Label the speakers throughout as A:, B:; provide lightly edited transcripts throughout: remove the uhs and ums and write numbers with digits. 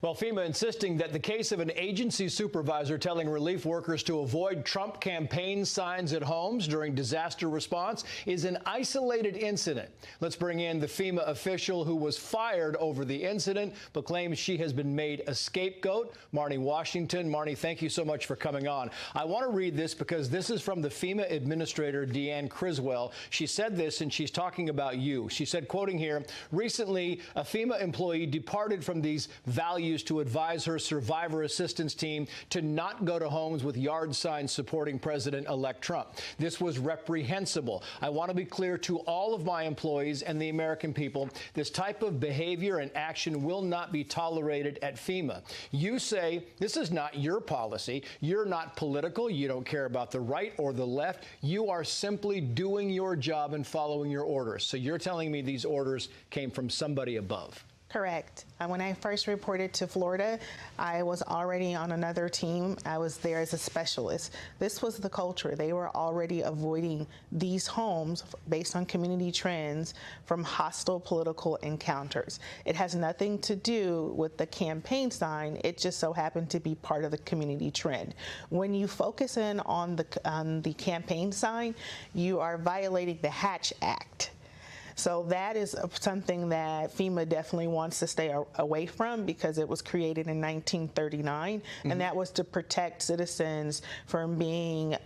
A: Well, FEMA insisting that the case of an agency supervisor telling relief workers to avoid Trump campaign signs at homes during disaster response is an isolated incident. Let's bring in the FEMA official who was fired over the incident but claims she has been made a scapegoat. Marn'i Washington. Marn'i, thank you so much for coming on. I want to read this because this is from the FEMA administrator, Deanne Criswell. She said this, and she's talking about you. She said, quoting here, recently, a FEMA employee departed from these values to advise her survivor assistance team to not go to homes with yard signs supporting President-elect Trump. This was reprehensible. I want to be clear to all of my employees and the American people, this type of behavior and action will not be tolerated at FEMA. You say this is not your policy. You're not political. You don't care about the right or the left. You are simply doing your job and following your orders. So you're telling me these orders came from somebody above.
B: Correct. When I first reported to Florida, I was already on another team. I was there as a specialist. This was the culture. They were already avoiding these homes based on community trends from hostile political encounters. It has nothing to do with the campaign sign. It just so happened to be part of the community trend. When you focus in on the campaign sign, you are violating the Hatch Act. So that is something that FEMA definitely wants to stay away from because it was created in 1939, and that was to protect citizens from being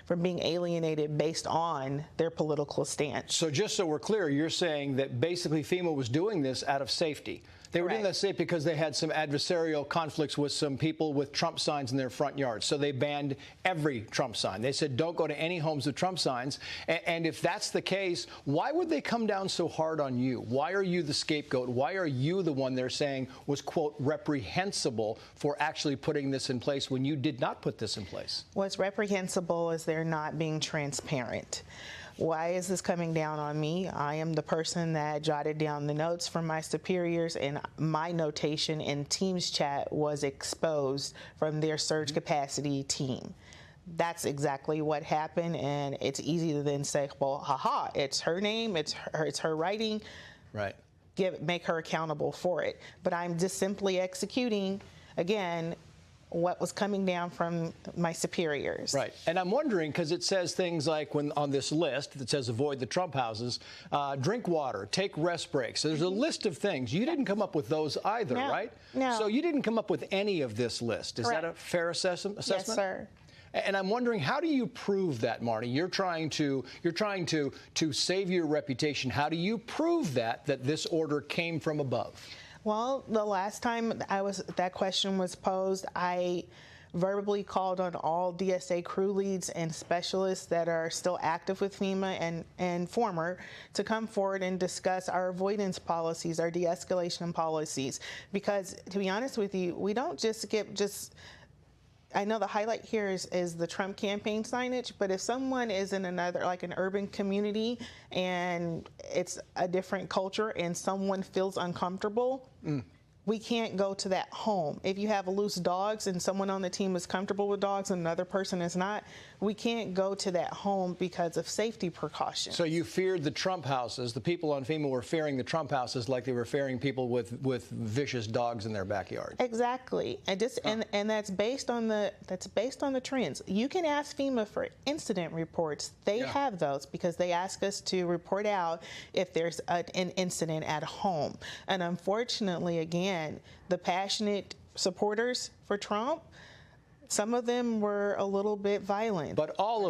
B: alienated based on their political stance.
A: So just so we're clear, you're saying that basically FEMA was doing this out of safety. They were doing that safe because they had some adversarial conflicts with some people with Trump signs in their front yards. So they banned every Trump sign. They said, don't go to any homes with Trump signs. And if that's the case, why would they come down so hard on you? Why are you the scapegoat? Why are you the one they're saying was, quote, reprehensible for actually putting this in place when you did not put this in place?
B: What's reprehensible is they're not being transparent. Why is this coming down on me? I am the person that jotted down the notes from my superiors, and my notation in Teams chat was exposed from their surge capacity team. That's exactly what happened, and it's easy to then say, well, haha, it's her name, it's her writing.
A: Right.
B: Make her accountable for it. But I'm just simply executing, again, what was coming down from my superiors.
A: Right. And I'm wondering, because it says things like when on this list that says avoid the Trump houses, drink water, take rest breaks. There's a list of things. You didn't come up with those either, right?
B: No.
A: So you didn't come up with any of this list. Is that a fair assessment?
B: Yes, sir.
A: And I'm wondering, how do you prove that, Marn'i? You're trying to save your reputation. How do you prove that this order came from above?
B: Well, the last time that question was posed, I verbally called on all DSA crew leads and specialists that are still active with FEMA and former to come forward and discuss our avoidance policies, our de-escalation policies. Because, to be honest with you, we don't just I know the highlight here is the Trump campaign signage, but if someone is in another, like an urban community, and it's a different culture and someone feels uncomfortable, we can't go to that home. If you have loose dogs and someone on the team is comfortable with dogs and another person is not, we can't go to that home because of safety precautions. So
A: you feared the Trump houses. The people on FEMA were fearing the Trump houses like they were fearing people with vicious dogs in their backyard.
B: Exactly. And that's based on the trends. You can ask FEMA for incident reports. They have those because they ask us to report out if there's an incident at home. And unfortunately, again, the passionate supporters for Trump, some of them were a little bit violent.
A: But all